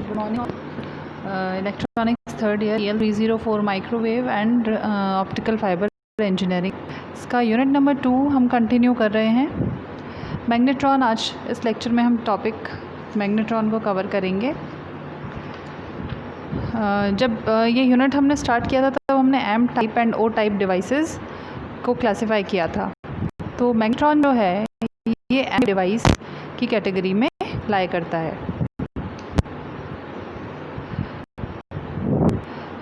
Good morning. Electronics third year EL304 microwave and optical fibre engineering, इसका unit number 2 हम continue कर रहे हैं। मैग्नेट्रॉन, आज इस लेक्चर में हम टॉपिक मैग्नेट्रॉन को कवर करेंगे। जब ये यूनिट हमने स्टार्ट किया था तब हमने M type and O type devices को क्लासिफाई किया था। तो मैग्नेट्रॉन जो है ये एम डिवाइस की कैटेगरी में लाई करता है।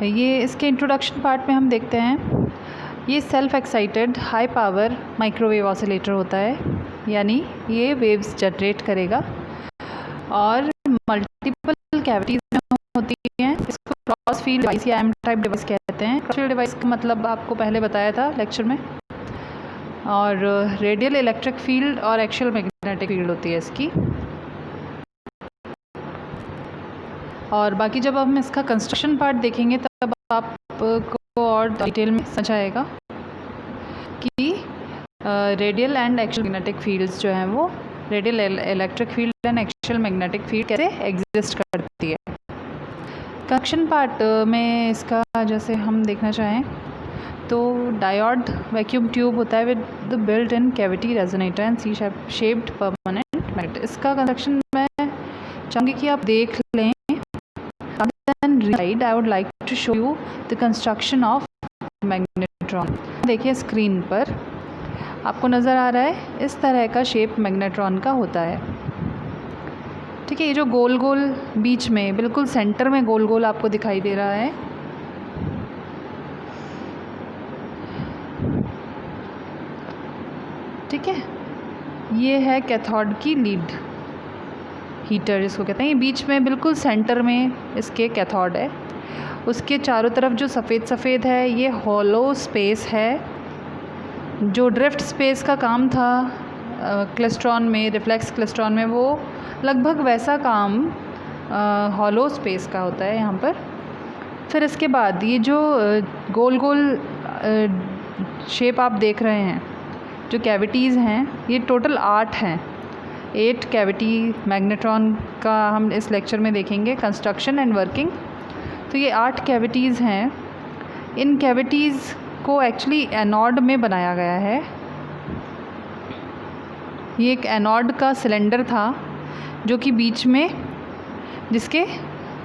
ये इसके इंट्रोडक्शन पार्ट में हम देखते हैं, ये self excited high power microwave oscillator होता है, यानी ये वेव्स जनरेट करेगा और मल्टीपल कैविटीज़ में होती हैं। इसको क्रॉस फील्ड डिवाइस या एम टाइप डिवाइस कहते हैं। क्रॉस फील्ड डिवाइस का मतलब आपको पहले बताया था लेक्चर में। और रेडियल इलेक्ट्रिक फील्ड और एक्सियल मैग्नेटिक फील्ड होती है इसकी। और बाकी जब हम इसका कंस्ट्रक्शन पार्ट देखेंगे तब आपको और डिटेल में समझ आएगा कि radial and axial magnetic fields जो हैं वो radial electric field and axial magnetic field कैसे एग्जिस्ट करती है। कंस्ट्रक्शन पार्ट में इसका जैसे हम देखना चाहें तो डायोड वैक्यूम ट्यूब होता है with the built in cavity resonator and C shaped permanent magnet. इसका कंस्ट्रक्शन मैं चाहूँगी कि आप देख लें। I would like to show you the construction of magnetron. देखिए स्क्रीन पर आपको नज़र आ रहा है, इस तरह का शेप मैग्नेट्रॉन का होता है। ठीक है, ये जो गोल गोल बीच में बिल्कुल सेंटर में गोल गोल आपको दिखाई दे रहा है, ठीक है, ये है कैथोड की लीड हीटर जिसको कहते हैं। ये बीच में बिल्कुल सेंटर में इसके कैथोड है। उसके चारों तरफ जो सफ़ेद सफ़ेद है ये हॉलो स्पेस है। जो ड्रिफ्ट स्पेस का काम था क्लेस्ट्रॉन में, रिफ्लेक्स क्लेस्ट्रॉन में, वो लगभग वैसा काम हॉलो स्पेस का होता है यहाँ पर। फिर इसके बाद ये जो गोल गोल शेप आप देख रहे हैं, जो कैविटीज़ हैं, ये टोटल 8 हैं। 8 कैविटी मैग्नेट्रॉन का हम इस लेक्चर में देखेंगे, कंस्ट्रक्शन एंड वर्किंग। तो ये 8 कैविटीज़ हैं। इन कैविटीज़ को एक्चुअली एनोड में बनाया गया है। ये एक एनोड का सिलेंडर था जो कि बीच में जिसके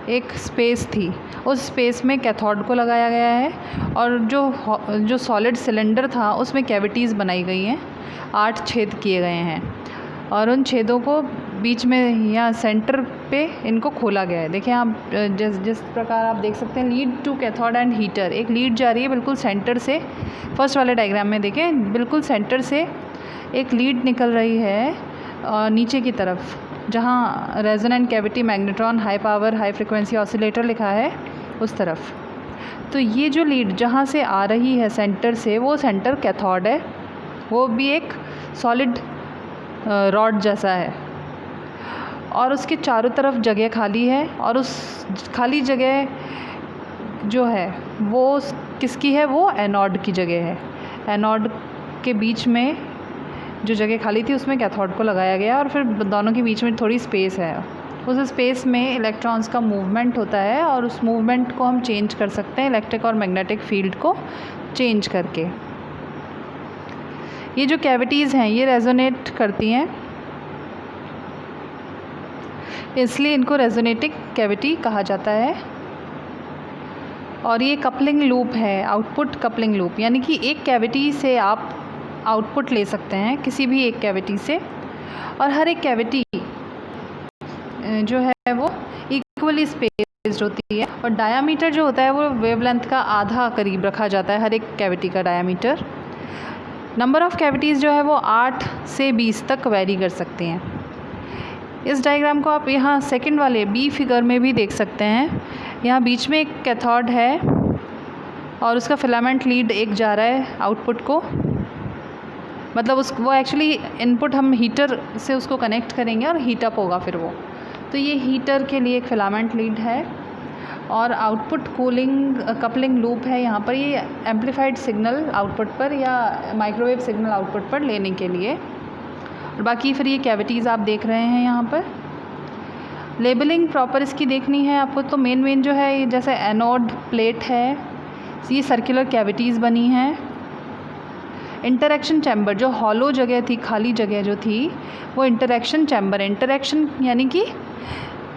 एक स्पेस थी, उस स्पेस में कैथोड को लगाया गया है। और जो सॉलिड सिलेंडर था उसमें कैविटीज़ बनाई गई हैं, 8 छेद किए गए हैं और उन छेदों को बीच में या सेंटर पे इनको खोला गया है। देखिए आप जिस प्रकार आप देख सकते हैं, lead to cathode and heater, एक लीड जा रही है बिल्कुल सेंटर से। फर्स्ट वाले डायग्राम में देखें, बिल्कुल सेंटर से एक लीड निकल रही है और नीचे की तरफ जहाँ resonant cavity magnetron high power high frequency oscillator लिखा है उस तरफ। तो ये जो लीड जहाँ से आ रही है सेंटर से, वो सेंटर कैथोड है। वो भी एक सॉलिड रॉड जैसा है और उसके चारों तरफ जगह खाली है। और उस खाली जगह जो है वो किसकी है? वो एनोड की जगह है। एनोड के बीच में जो जगह खाली थी उसमें कैथोड को लगाया गया और फिर दोनों के बीच में थोड़ी स्पेस है। उस स्पेस में इलेक्ट्रॉन्स का मूवमेंट होता है और उस मूवमेंट को हम चेंज कर सकते हैं इलेक्ट्रिक और मैग्नेटिक फील्ड को चेंज करके। ये जो कैविटीज़ हैं ये रेजोनेट करती हैं, इसलिए इनको रेजोनेटिंग कैविटी कहा जाता है। और ये कपलिंग लूप है, आउटपुट कपलिंग लूप, यानी कि एक कैविटी से आप आउटपुट ले सकते हैं, किसी भी एक कैविटी से। और हर एक कैविटी जो है वो इक्वली स्पेस्ड होती है और डायामीटर जो होता है वो वेवलेंथ का आधा करीब रखा जाता है, हर एक कैविटी का डायामीटर। नंबर ऑफ़ कैविटीज़ जो है वो 8 से 20 तक वेरी कर सकते हैं। इस डायग्राम को आप यहाँ सेकंड वाले बी फिगर में भी देख सकते हैं। यहाँ बीच में एक कैथोड है और उसका फिलामेंट लीड एक जा रहा है आउटपुट को, मतलब वो एक्चुअली इनपुट हम हीटर से उसको कनेक्ट करेंगे और हीट अप होगा फिर वो। तो ये हीटर के लिए एक फिलामेंट लीड है और आउटपुट कूलिंग कपलिंग लूप है यहाँ पर, ये एम्पलीफाइड सिग्नल आउटपुट पर या माइक्रोवेव सिग्नल आउटपुट पर लेने के लिए। और बाकी फिर ये कैविटीज़ आप देख रहे हैं यहाँ पर। लेबलिंग प्रॉपर इसकी देखनी है आपको, तो मेन जो है ये जैसे एनोड प्लेट है, ये सर्कुलर कैविटीज़ बनी हैं। इंटरेक्शन चैम्बर, जो हॉलो जगह थी, खाली जगह जो थी, वो इंटरेक्शन चैम्बर है। इंटरेक्शन यानी कि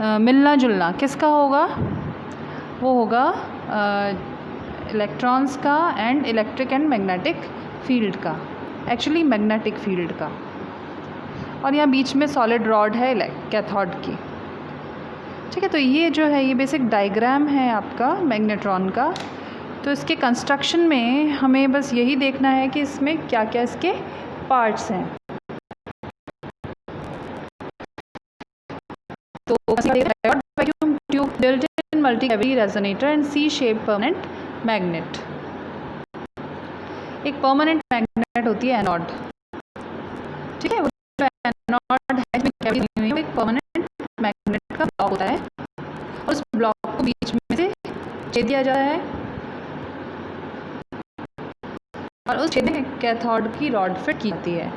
मिलना जुलना किसका होगा, वो होगा इलेक्ट्रॉन्स का and electric and magnetic field का, एक्चुअली मैग्नेटिक फील्ड का। और यहाँ बीच में सॉलिड रॉड है कैथोड की। ठीक है, तो ये जो है ये बेसिक डायग्राम है आपका मैग्नेट्रॉन का। तो इसके कंस्ट्रक्शन में हमें बस यही देखना है कि इसमें क्या क्या इसके पार्ट्स हैं। तो vacuum tube, built in multi-cavity resonator and C-shaped permanent magnet। एक परमानेंट मैग्नेट होती है एनोड, ठीक है, वो जो एनोड है वो एक परमानेंट मैग्नेट का ब्लॉक होता है और उस ब्लॉक को बीच में से छेद दिया जाता है और उस छेद में कैथोड की रॉड फिट की जाती है।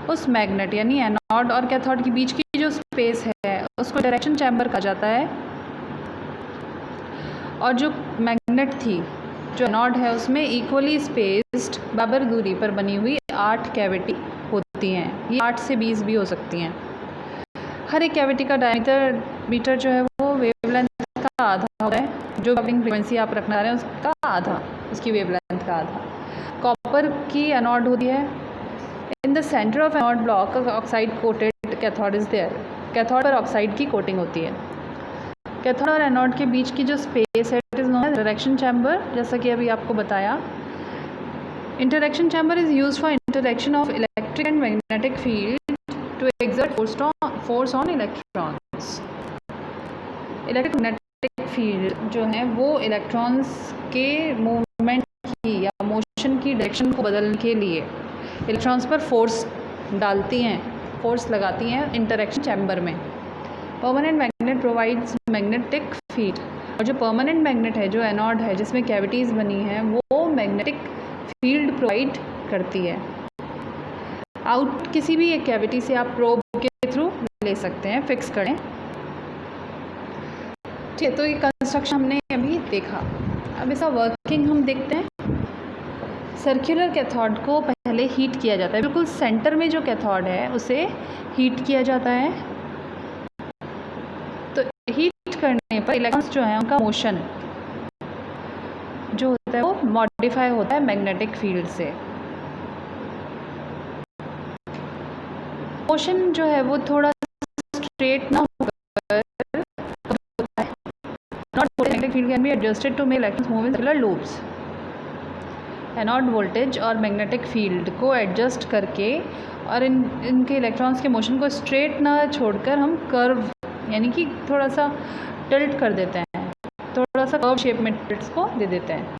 उस मैग्नेट यानी एनोड और कैथोड के बीच की जो स्पेस है उसको डायरेक्शन चैम्बर कहा जाता है। और जो मैग्नेट थी, जो एनोड है, उसमें इक्वली स्पेस्ड बराबर दूरी पर बनी हुई 8 कैविटी होती हैं। ये 8 से 20 भी हो सकती हैं। हर एक कैविटी का डायमीटर मीटर जो है वो वेवलेंथ का आधा होता है। जो कपलिंग फ्रीक्वेंसी आप रखना रहे हैं उसका आधा, उसकी वेवलेंथ का आधा। कॉपर की एनोड होती है। In the centre of anode block oxide coated cathode is there. Cathode पर ऑक्साइड की कोटिंग होती है। कैथोड और एनोड के बीच की जो स्पेस है it is known as direction chamber, जैसा कि अभी आपको बताया। Interaction chamber is use for interaction of electric and magnetic field to exert force on electrons. Electric magnetic field जो है वो इलेक्ट्रॉन्स के मूवमेंट की या मोशन की डायरेक्शन को बदलने के लिए इलेक्ट्रॉन्स पर फोर्स डालती हैं, फोर्स लगाती हैं इंटरेक्शन चैम्बर में। Permanent magnet provides magnetic field. और जो परमानेंट मैग्नेट है, जो एनोड है जिसमें कैविटीज़ बनी हैं, वो मैग्नेटिक फील्ड प्रोवाइड करती है। आउट किसी भी एक कैविटी से आप प्रोब के थ्रू ले सकते हैं, फिक्स करें। ठीक है, तो ये कंस्ट्रक्शन हमने अभी देखा। अब इसका वर्किंग हम देखते हैं। सर्कुलर कैथोड को पहले हीट किया जाता है। बिल्कुल सेंटर में जो कैथोड है उसे हीट किया जाता है। तो हीट करने पर इलेक्ट्रॉन्स जो हैं उनका मोशन जो होता है वो मॉडिफाई होता है मैग्नेटिक फील्ड से। मोशन जो है वो थोड़ा स्ट्रेट ना होकर magnetic field can be adjusted to make electrons move in circular loops. Anode voltage और मैग्नेटिक फील्ड को एडजस्ट करके और इनके इलेक्ट्रॉन्स के मोशन को स्ट्रेट ना छोड़कर हम कर्व यानी कि थोड़ा सा टिल्ट कर देते हैं, थोड़ा सा कर्व शेप में टिल्ट्स को दे देते हैं।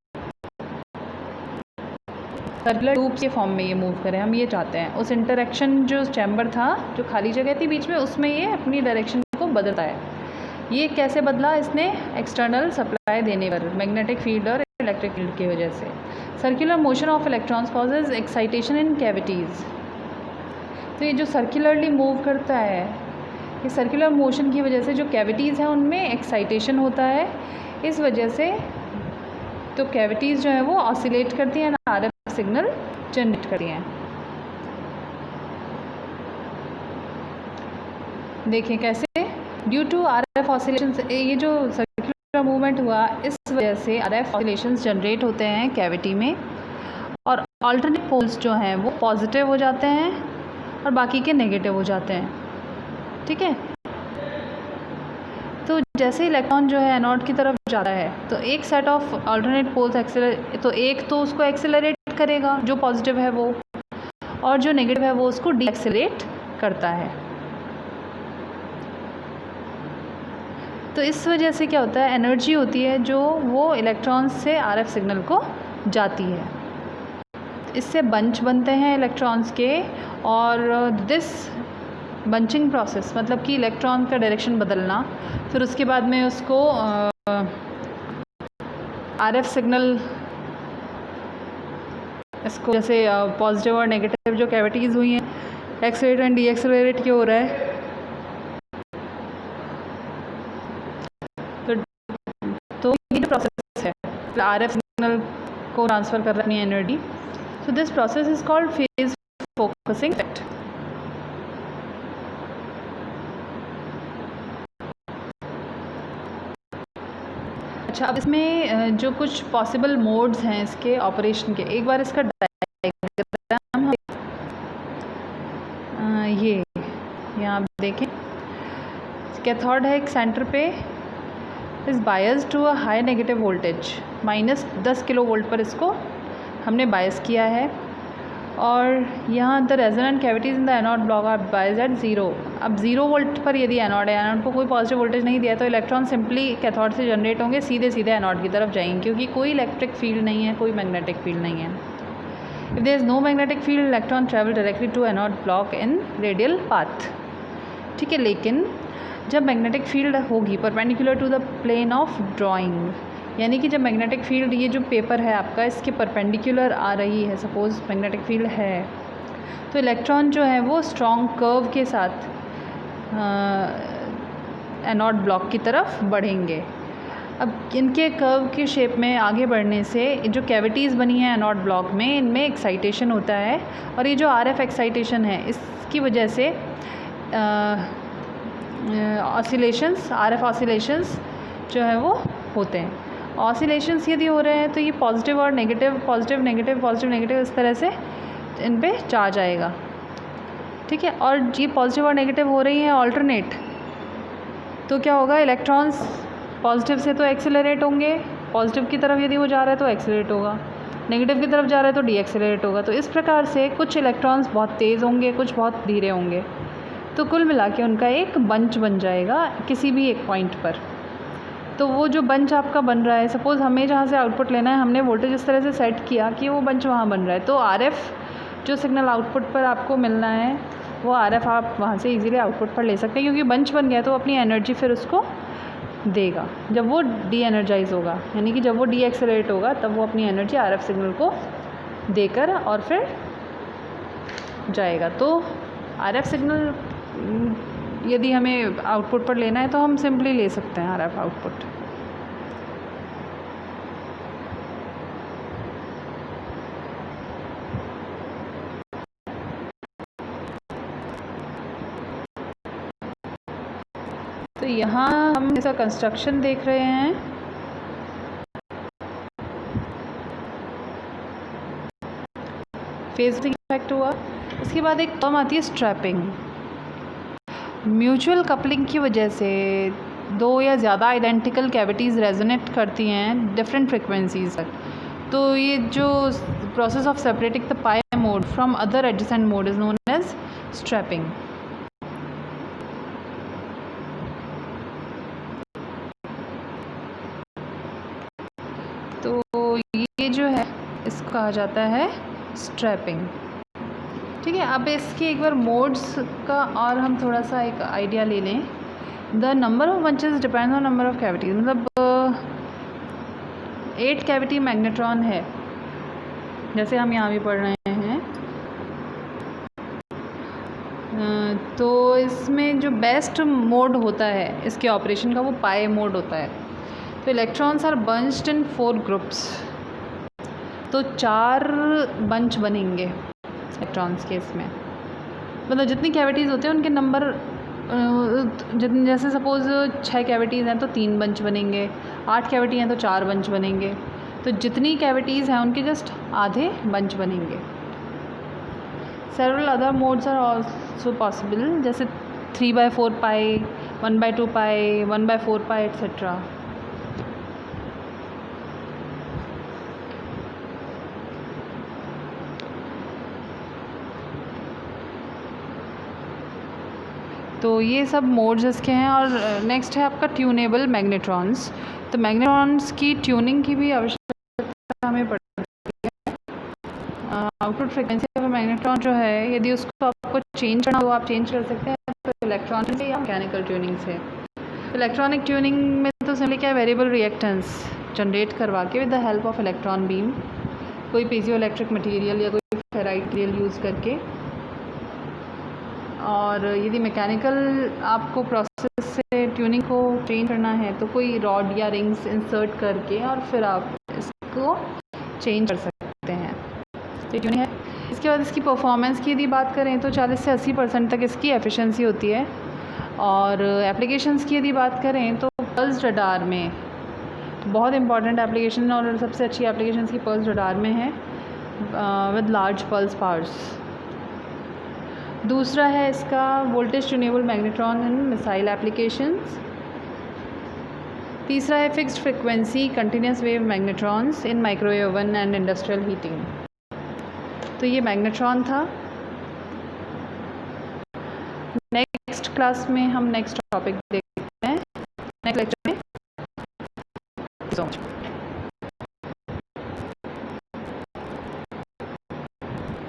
सर्कुलर ट्यूब के फॉर्म में ये मूव करें, हम ये चाहते हैं। उस इंटरेक्शन जो चैम्बर था, जो खाली जगह थी बीच में, उसमें ये अपनी डायरेक्शन को बदलता है। ये कैसे बदला? इसने एक्सटर्नल सप्लाई देने पर, मैग्नेटिक फील्ड और इलेक्ट्रिक फील्ड की वजह से। Circular motion of electrons causes excitation in cavities. तो ये जो सर्कुलरली मूव करता है, ये सर्कुलर मोशन की वजह से जो कैविटीज़ हैं उनमें एक्साइटेशन होता है। इस वजह से तो कैविटीज़ जो है वो ऑसिलेट करती हैं, आरएफ सिग्नल जनरेट करती हैं। देखिए कैसे, ड्यू टू आरएफ ऑसिलेशंस, ये जो सर्कुलर मूवमेंट हुआ इस वजह से आरएफ ऑसिलेशंस जनरेट होते हैं कैविटी में, और अल्टरनेट पोल्स जो हैं वो पॉजिटिव हो जाते हैं और बाकी के नेगेटिव हो जाते हैं। ठीक है, तो जैसे इलेक्ट्रॉन जो है एनोड की तरफ जाता है तो एक सेट ऑफ अल्टरनेट पोल्स तो एक तो उसको एक्सेलरेट करेगा जो पॉजिटिव है वो, और जो नेगेटिव है वो उसको डी एक्सेलरेट करता है। तो इस वजह से क्या होता है, एनर्जी होती है जो वो इलेक्ट्रॉन्स से आरएफ सिग्नल को जाती है। इससे बंच बनते हैं इलेक्ट्रॉन्स के, और दिस बंचिंग प्रोसेस मतलब कि इलेक्ट्रॉन का डायरेक्शन बदलना, फिर उसके बाद में उसको आरएफ सिग्नल, इसको जैसे पॉजिटिव और नेगेटिव जो कैविटीज़ हुई हैं एक्सेलरेट एंड डी एक्सेलरेट क्यों हो रहा है, ये जो प्रोसेस है RF सिग्नल को ट्रांसफ़र कर रही है energy, so this process is called phase focusing effect. अच्छा, अब इसमें जो कुछ पॉसिबल मोड्स हैं इसके ऑपरेशन के, एक बार इसका डायग्राम ये यहाँ आप देखें, कैथोड है एक सेंटर पे, is biased to a high negative voltage, -10 kilo volt पर इसको हमने बायस किया है। और यहाँ the resonant cavities in the anode block are biased at 0। अब 0 वोल्ट पर यदि एनोड है, एनोड को कोई पॉजिटिव वोल्टेज नहीं दिया, तो इलेक्ट्रॉन सिंपली कैथोड से जनरेट होंगे, सीधे सीधे एनोड की तरफ जाएंगे, क्योंकि कोई इलेक्ट्रिक फील्ड नहीं है, कोई मैग्नेटिक फील्ड नहीं है। If there is no magnetic field, electron travel directly to anode block in radial path. ठीक है, लेकिन जब मैग्नेटिक फील्ड होगी perpendicular to the plane of drawing, यानी कि जब मैग्नेटिक फील्ड, ये जो पेपर है आपका, इसके परपेंडिकुलर आ रही है, सपोज़ मैग्नेटिक फील्ड है, तो इलेक्ट्रॉन जो है वो स्ट्रॉन्ग कर्व के साथ एनोड ब्लॉक की तरफ बढ़ेंगे। अब इनके कर्व के शेप में आगे बढ़ने से जो कैविटीज़ बनी हैं एनोड ब्लॉक में, इनमें एक्साइटेशन होता है, और ये जो RF एक्साइटेशन है इसकी वजह से ऑसिलेशंस, RF ऑसिलेशंस जो है वो होते हैं। ऑसिलेशंस यदि हो रहे हैं तो ये पॉजिटिव और negative, positive negative, positive negative, इस तरह से इन पे चार्ज आएगा। ठीक है, और ये पॉजिटिव और नेगेटिव हो रही हैं ऑल्टरनेट, तो क्या होगा, इलेक्ट्रॉन्स पॉजिटिव से तो एक्सेलरेट होंगे, पॉजिटिव की तरफ यदि वो जा रहा है तो एक्सेलरेट होगा, नेगेटिव की तरफ जा रहा है तो डी एक्सेलरेट होगा। तो इस प्रकार से कुछ इलेक्ट्रॉन्स बहुत तेज़ होंगे, कुछ बहुत धीरे होंगे, तो कुल मिला के उनका एक बंच बन जाएगा किसी भी एक पॉइंट पर। तो वो जो बंच आपका बन रहा है, सपोज़ हमें जहाँ से आउटपुट लेना है, हमने वोल्टेज इस तरह से सेट किया कि वो बंच वहाँ बन रहा है, तो RF जो सिग्नल आउटपुट पर आपको मिलना है, वो RF आप वहाँ से इजीली आउटपुट पर ले सकते हैं, क्योंकि बंच बन गया तो अपनी एनर्जी फिर उसको देगा। जब वो डी एनर्जाइज होगा, यानी कि जब वो डी एक्सेलरेट होगा, तब वो अपनी एनर्जी RF सिग्नल को देकर और फिर जाएगा। तो RF सिग्नल यदि हमें आउटपुट पर लेना है तो हम सिंपली ले सकते हैं RF आउटपुट। तो यहाँ हम इसका कंस्ट्रक्शन देख रहे हैं। फेज इफेक्ट हुआ, इसके बाद एक टर्म आती है स्ट्रैपिंग। म्यूचुअल कपलिंग की वजह से दो या ज़्यादा आइडेंटिकल कैविटीज़ रेजोनेट करती हैं डिफरेंट फ्रिक्वेंसीज पर, तो ये जो process of separating the pi mode from other adjacent mode is known as strapping. तो ये जो है इसको कहा जाता है स्ट्रैपिंग। ठीक है, अब इसके एक बार मोड्स का और हम थोड़ा सा एक आइडिया ले लें। The number of bunches depends on number of cavities, मतलब 8 कैविटी मैग्नेट्रॉन है, जैसे हम यहाँ भी पढ़ रहे हैं। तो इसमें जो बेस्ट मोड होता है इसके ऑपरेशन का, वो पाई मोड होता है। तो इलेक्ट्रॉन्स आर बंच्ड इन 4 ग्रुप्स, तो 4 बंच बनेंगे इलेक्ट्रॉन्स के इसमें, मतलब जितनी कैविटीज़ होते हैं उनके नंबर, जितने, जैसे सपोज़ 6 कैविटीज़ हैं तो 3 बंच बनेंगे, 8 कैविटी हैं तो 4 बंच बनेंगे, तो जितनी कैविटीज़ हैं उनके जस्ट आधे बंच बनेंगे। Several other modes are also possible, जैसे 3/4 पाई, 1/2 पाई, 1/4 पाई एट्सेट्रा। तो ये सब मोड्स इसके हैं। और नेक्स्ट है आपका ट्यूनेबल मैग्नेट्रॉन्स। तो मैग्नेट्रॉन्स की ट्यूनिंग की भी आवश्यकता हमें पड़ती है। आउटपुट फ्रिक्वेंसी ऑफ मैग्नेट्रॉन जो है, यदि उसको आपको चेंज करना हो तो आप चेंज कर सकते हैं, तो इलेक्ट्रॉनिक से या मैकेनिकल ट्यूनिंग से। इलेक्ट्रॉनिक ट्यूनिंग में तो सिंपली क्या, वेरिएबल रिएक्टेंस जनरेट करवा के with the help of electron beam, कोई पीजियो इलेक्ट्रिक मटीरियल या कोई फेराइट मटीरियल यूज़ करके और यदि मैकेनिकल आपको प्रोसेस से ट्यूनिंग को चेंज करना है तो कोई रॉड या रिंग्स इंसर्ट करके और फिर आप इसको चेंज कर सकते हैं। तो ट्यूनिंग है। इसके बाद इसकी परफॉर्मेंस की यदि बात करें तो 40 से 80% तक इसकी एफिशिएंसी होती है। और एप्लीकेशंस की यदि बात करें तो पल्स रडार में बहुत इंपॉर्टेंट एप्लीकेशन और सबसे अच्छी एप्लीकेशन की पल्स रडार में है विद लार्ज पल्स पावर्स। दूसरा है इसका वोल्टेज ट्यूनेबल मैग्नेट्रॉन इन मिसाइल एप्लीकेशंस। तीसरा है fixed frequency continuous wave मैग्नेट्रॉन्स in microwave oven and industrial heating. तो ये मैग्नेट्रॉन था। नेक्स्ट क्लास में हम नेक्स्ट टॉपिक देखेंगे।